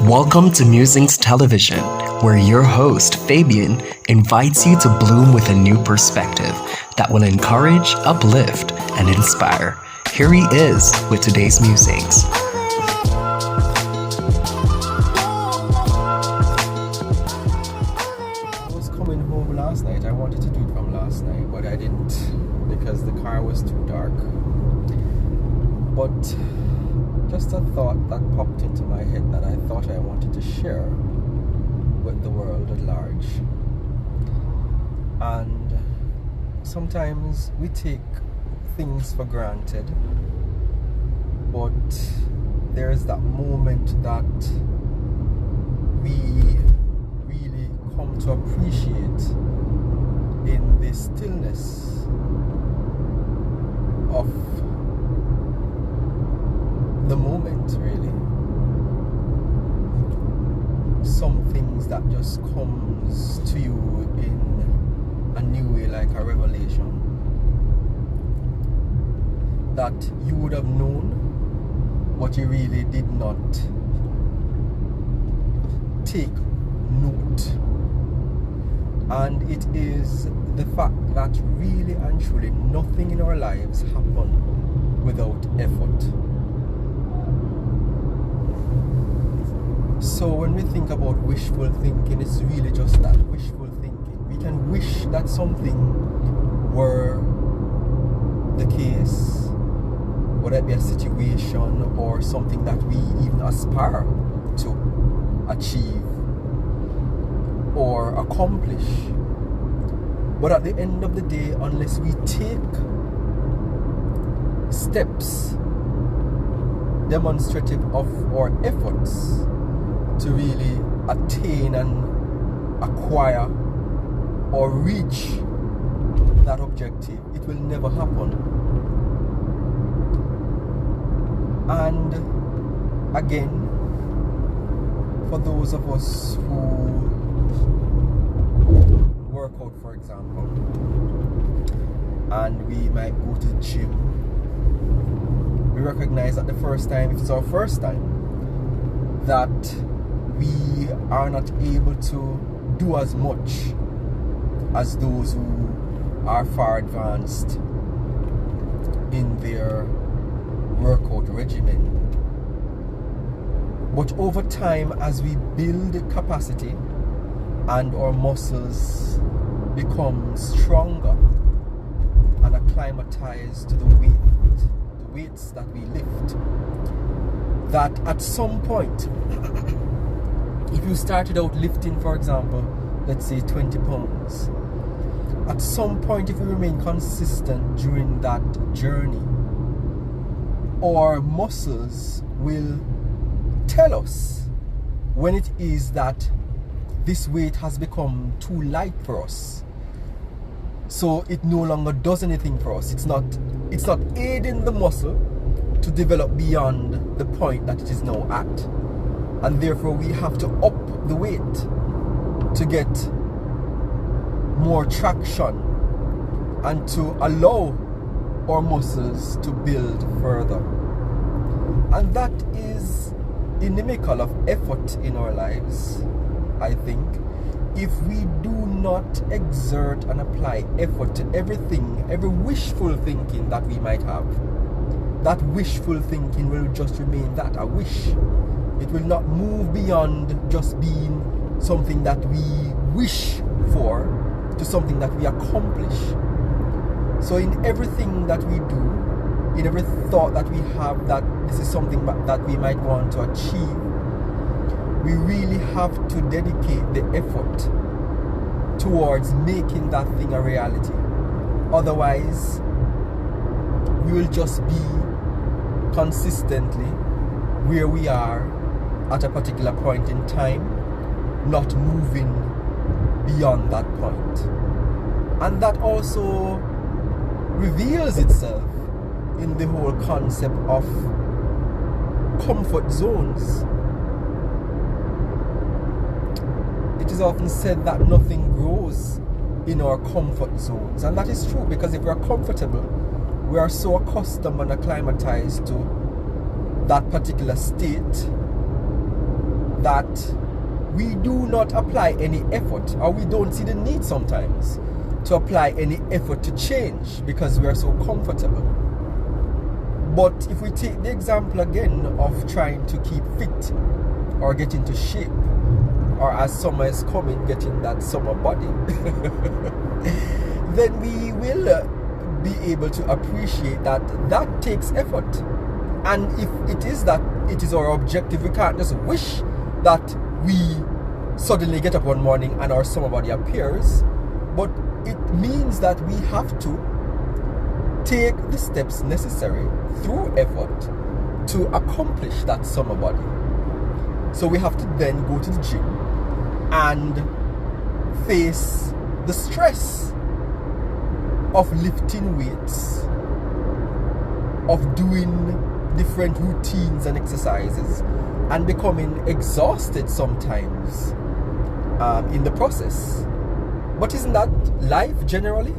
Welcome to Musings Television, where your host, Fabian, invites you to bloom with a new perspective that will encourage, uplift, and inspire. Here he is with today's musings. I was coming home last night. I wanted to do it from last night, but I didn't because the car was too dark. But just a thought that popped into my head that I thought I wanted to share with the world at large. And sometimes we take things for granted, but there's that moment that we really come to appreciate in the stillness of the moment, really. Some things that just comes to you in a new way, like a revelation, that you would have known, but you really did not take note. And it is the fact that really and truly nothing in our lives happen without effort. So when we think about wishful thinking, it's really just that, wishful thinking. We can wish that something were the case, whether it be a situation or something that we even aspire to achieve or accomplish. But at the end of the day, unless we take steps demonstrative of our efforts to really attain and acquire or reach that objective, it will never happen. And again, for those of us who work out, for example, and we might go to the gym, we recognize that the first time, if it's our first time, that we are not able to do as much as those who are far advanced in their workout regimen. But over time, as we build capacity and our muscles become stronger and acclimatize to the weights that we lift, that at some point, if you started out lifting, for example, let's say 20 pounds, at some point, if you remain consistent during that journey, our muscles will tell us when it is that this weight has become too light for us. So it no longer does anything for us. It's not aiding the muscle to develop beyond the point that it is now at. And therefore we have to up the weight to get more traction and to allow our muscles to build further. And that is inimical of effort in our lives, I think. If we do not exert and apply effort to everything, every wishful thinking that we might have, that wishful thinking will just remain that, a wish. It will not move beyond just being something that we wish for to something that we accomplish. So in everything that we do, in every thought that we have that this is something that we might want to achieve, we really have to dedicate the effort towards making that thing a reality. Otherwise, we will just be consistently where we are at a particular point in time, not moving beyond that point. And that also reveals itself in the whole concept of comfort zones. It is often said that nothing grows in our comfort zones, and that is true, because if we are comfortable, we are so accustomed and acclimatized to that particular state that we do not apply any effort, or we don't see the need sometimes to apply any effort to change because we are so comfortable. But if we take the example again of trying to keep fit or get into shape, or as summer is coming, getting that summer body, then we will be able to appreciate that that takes effort. And if it is that it is our objective, we can't just wish that we suddenly get up one morning and our summer body appears, but it means that we have to take the steps necessary through effort to accomplish that summer body. So we have to then go to the gym and face the stress of lifting weights, of doing different routines and exercises, and becoming exhausted sometimes in the process. But isn't that life generally?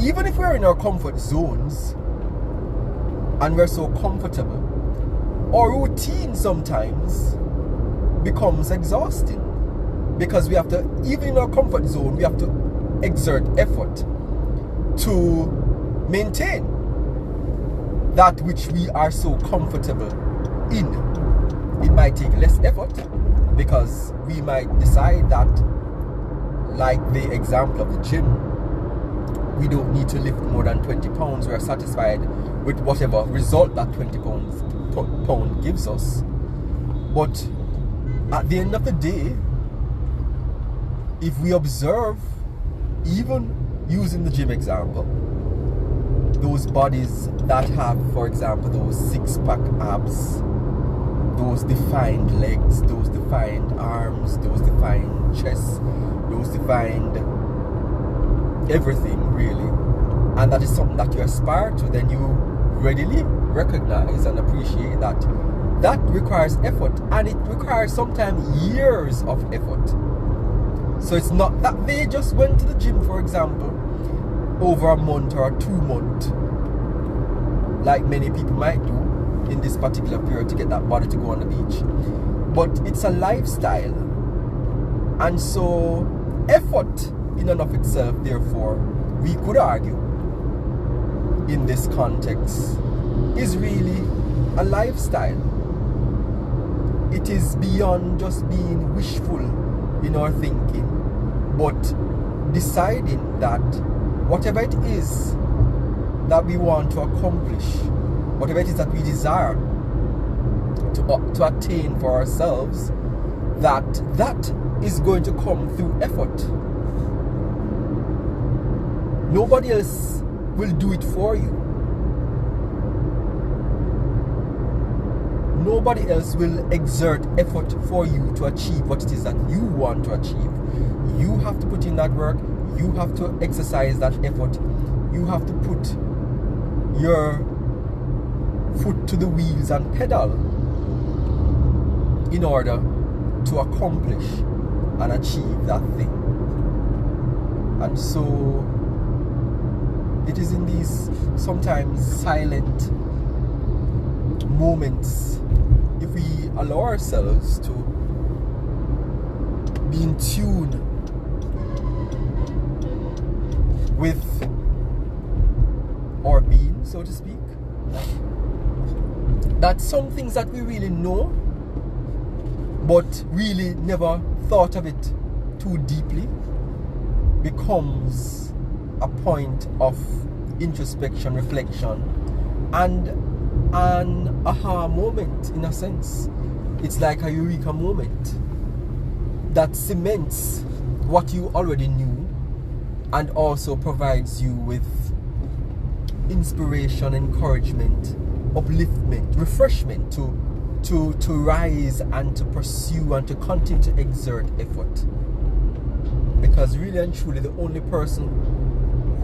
Even if we're in our comfort zones and we're so comfortable, our routine sometimes becomes exhausting because we have to, even in our comfort zone, we have to exert effort to maintain that which we are so comfortable in. It might take less effort because we might decide that, like the example of the gym, we don't need to lift more than 20 pounds. We are satisfied with whatever result that 20 pound gives us. But at the end of the day, if we observe, even using the gym example, those bodies that have, for example, those six-pack abs, those defined legs, those defined arms, those defined chests, those defined everything really, and that is something that you aspire to, then you readily recognize and appreciate that that requires effort, and it requires sometimes years of effort. So it's not that they just went to the gym, for example, over a month or 2 months, like many people might do in this particular period to get that body to go on the beach. But it's a lifestyle, and so effort in and of itself, therefore, we could argue in this context, is really a lifestyle. It is beyond just being wishful in our thinking, but deciding that whatever it is that we want to accomplish, whatever it is that we desire to attain for ourselves, that is going to come through effort. Nobody else will do it for you. Nobody else will exert effort for you to achieve what it is that you want to achieve. You have to put in that work. You have to exercise that effort. You have to put your foot to the wheels and pedal in order to accomplish and achieve that thing. And so it is in these sometimes silent moments, if we allow ourselves to be in tune with our being, so to speak, that some things that we really know but really never thought of it too deeply becomes a point of introspection, reflection, and an aha moment in a sense. It's like a eureka moment that cements what you already knew and also provides you with inspiration, encouragement, upliftment, refreshment to rise and to pursue and to continue to exert effort. Because really and truly, the only person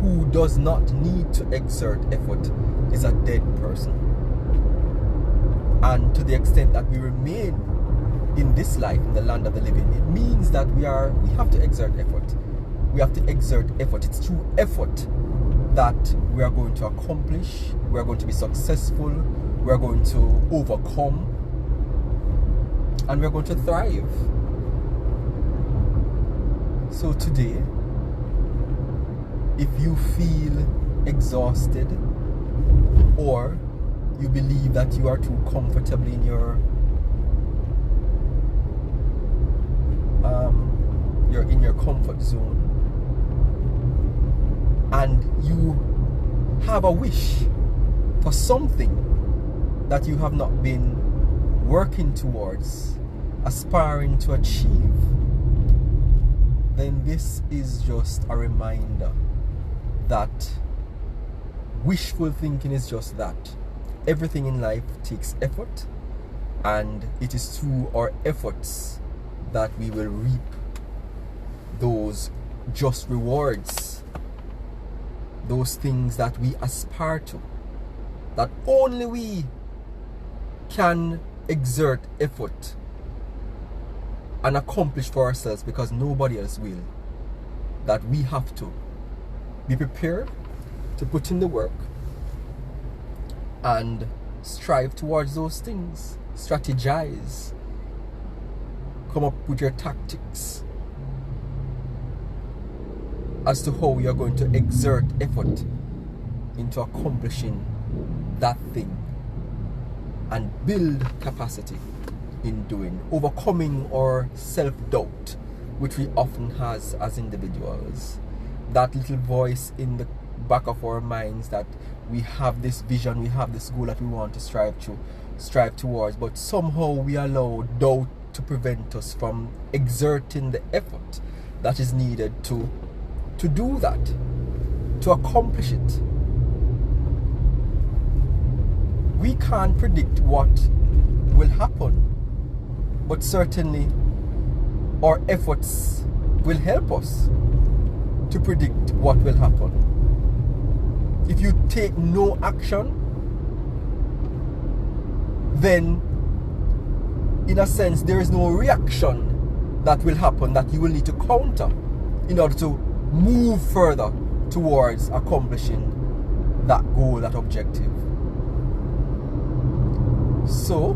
who does not need to exert effort is a dead person. And to the extent that we remain in this life, in the land of the living, it means that we have to exert effort. We have to exert effort. It's through effort that we are going to accomplish, we are going to be successful, we are going to overcome. and we're going to thrive. So today, if you feel exhausted, or you believe that you are too comfortable in your comfort zone, and you have a wish for something that you have not been working towards, aspiring to achieve, then this is just a reminder that wishful thinking is just that. Everything in life takes effort, and it is through our efforts that we will reap those just rewards, those things that we aspire to, that only we can exert effort and accomplish for ourselves, because nobody else will. That we have to be prepared to put in the work and strive towards those things, strategize, come up with your tactics as to how you're going to exert effort into accomplishing that thing, and build capacity in doing, overcoming our self-doubt, which we often has as individuals. That little voice in the back of our minds that we have this vision, we have this goal that we want to strive towards, but somehow we allow doubt to prevent us from exerting the effort that is needed to do that, to accomplish it. We can't predict what will happen, but certainly our efforts will help us to predict what will happen. If you take no action, then in a sense there is no reaction that will happen that you will need to counter in order to move further towards accomplishing that goal, that objective. So,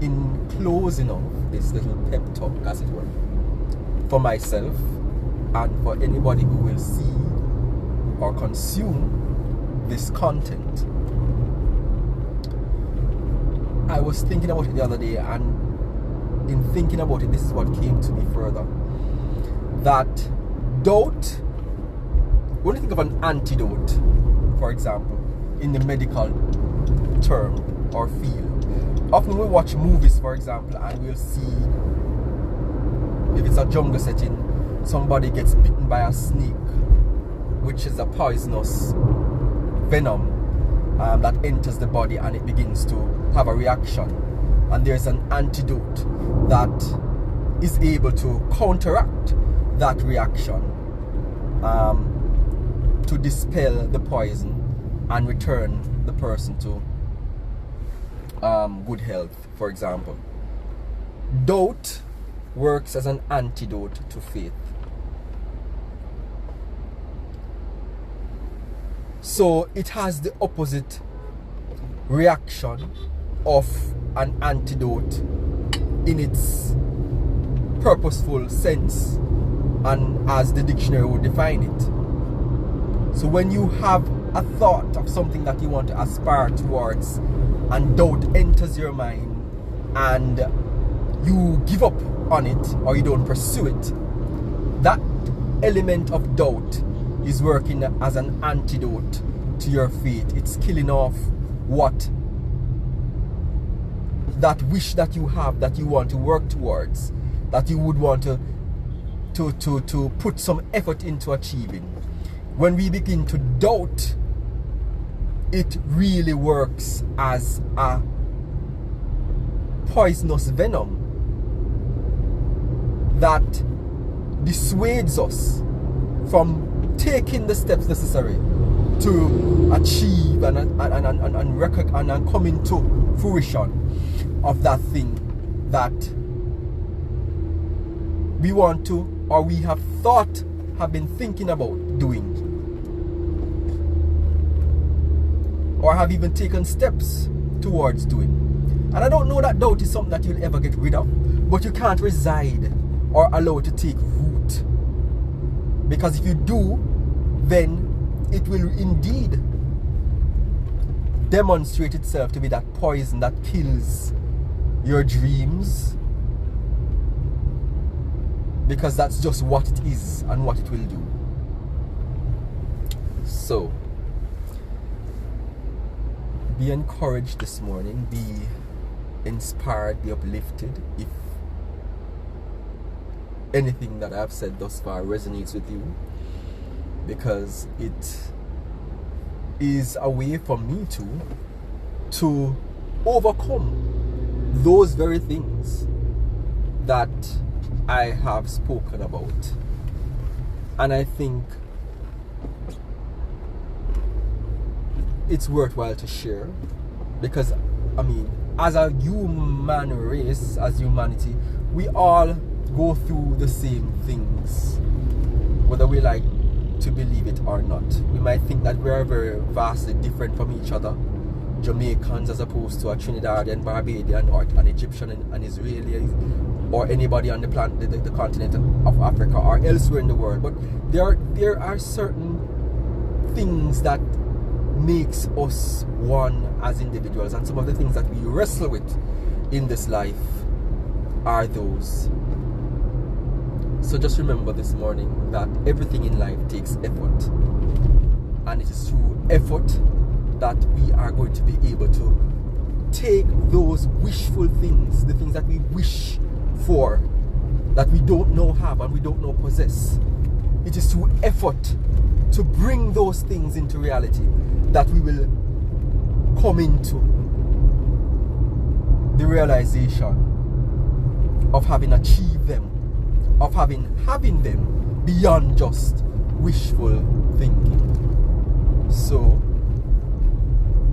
in closing off this little pep talk, as it were, for myself and for anybody who will see or consume this content, I was thinking about it the other day, and in thinking about it, this is what came to me further. That doubt, when you think of an antidote, for example, in the medical term or field, often we watch movies, for example, and we'll see, if it's a jungle setting, somebody gets bitten by a snake, which is a poisonous venom that enters the body, and it begins to have a reaction, and there's an antidote that is able to counteract that reaction, to dispel the poison and return the person to good health, for example. Doubt works as an antidote to faith. So it has the opposite reaction of an antidote in its purposeful sense, and as the dictionary would define it. So when you have a thought of something that you want to aspire towards, and doubt enters your mind, and you give up on it, or you don't pursue it, that element of doubt is working as an antidote to your faith. It's killing off what that wish that you have, that you want to work towards, that you would want to put some effort into achieving. When we begin to doubt, it really works as a poisonous venom that dissuades us from taking the steps necessary to achieve and come into fruition of that thing that we want to, or we have been thinking about doing, or have even taken steps towards doing. And I don't know that doubt is something that you'll ever get rid of, but you can't reside or allow it to take root. Because if you do, then it will indeed demonstrate itself to be that poison that kills your dreams, because that's just what it is and what it will do. So be encouraged this morning, be inspired, be uplifted. If anything that I've said thus far resonates with you, because it is a way for me to overcome those very things that I have spoken about. And I think it's worthwhile to share, because I mean, as a human race, as humanity, we all go through the same things, whether we like to believe it or not. We might think that we are very vastly different from each other, Jamaicans as opposed to a Trinidadian, Barbadian, or an Egyptian and Israeli, or anybody on the planet, the continent of Africa or elsewhere in the world. But there are certain things that makes us one as individuals, and some of the things that we wrestle with in this life are those. So just remember this morning that everything in life takes effort, and it is through effort that we are going to be able to take those wishful things, the things that we wish for, that we don't know have and we don't know possess. It is through effort to bring those things into reality that we will come into the realization of having achieved them, of having them beyond just wishful thinking. So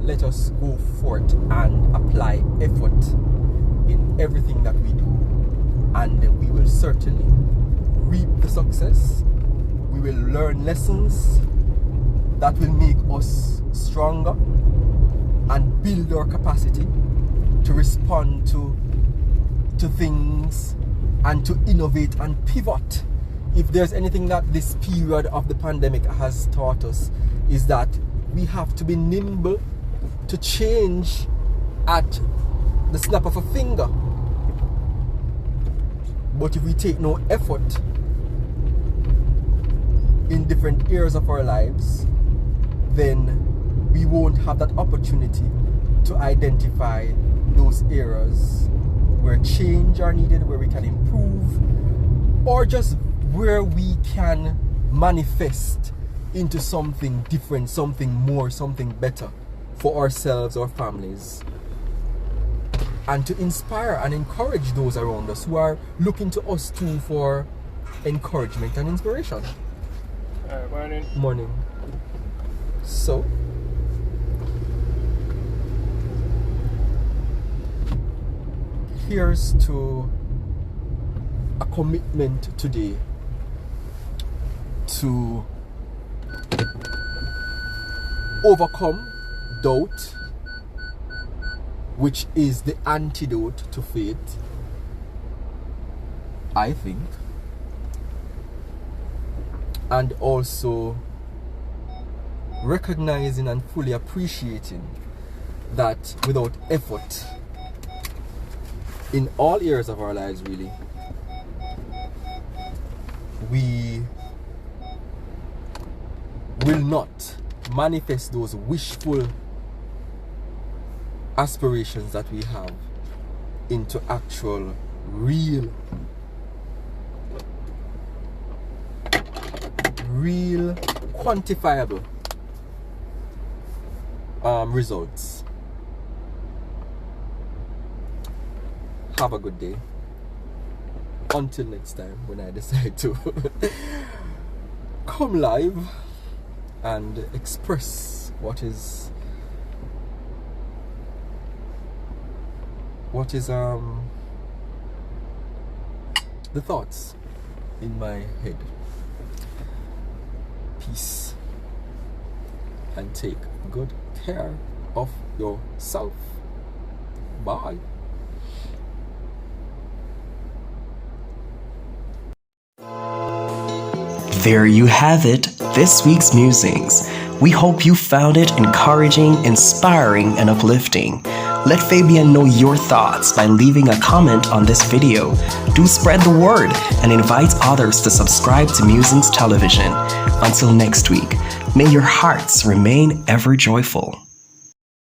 let us go forth and apply effort in everything that we do, and we will certainly reap the success. We will learn lessons that will make us stronger and build our capacity to respond to things and to innovate and pivot. If there's anything that this period of the pandemic has taught us, is that we have to be nimble to change at the snap of a finger. But if we take no effort in different areas of our lives, then we won't have that opportunity to identify those areas where change are needed, where we can improve, or just where we can manifest into something different, something more, something better for ourselves or families, and to inspire and encourage those around us who are looking to us too for encouragement and inspiration. Morning. Morning. So here's to a commitment today to overcome doubt, which is the antidote to faith, I think, and also recognizing and fully appreciating that without effort in all areas of our lives, really, we will not manifest those wishful aspirations that we have into actual, real quantifiable results. Have a good day. Until next time, when I decide to come live and express what is the thoughts in my head. Peace, and take good care of yourself. Bye. There you have it, this week's musings. We hope you found it encouraging, inspiring, and uplifting. Let Fabian know your thoughts by leaving a comment on this video. Do spread the word and invite others to subscribe to Musings Television. Until next week, may your hearts remain ever joyful.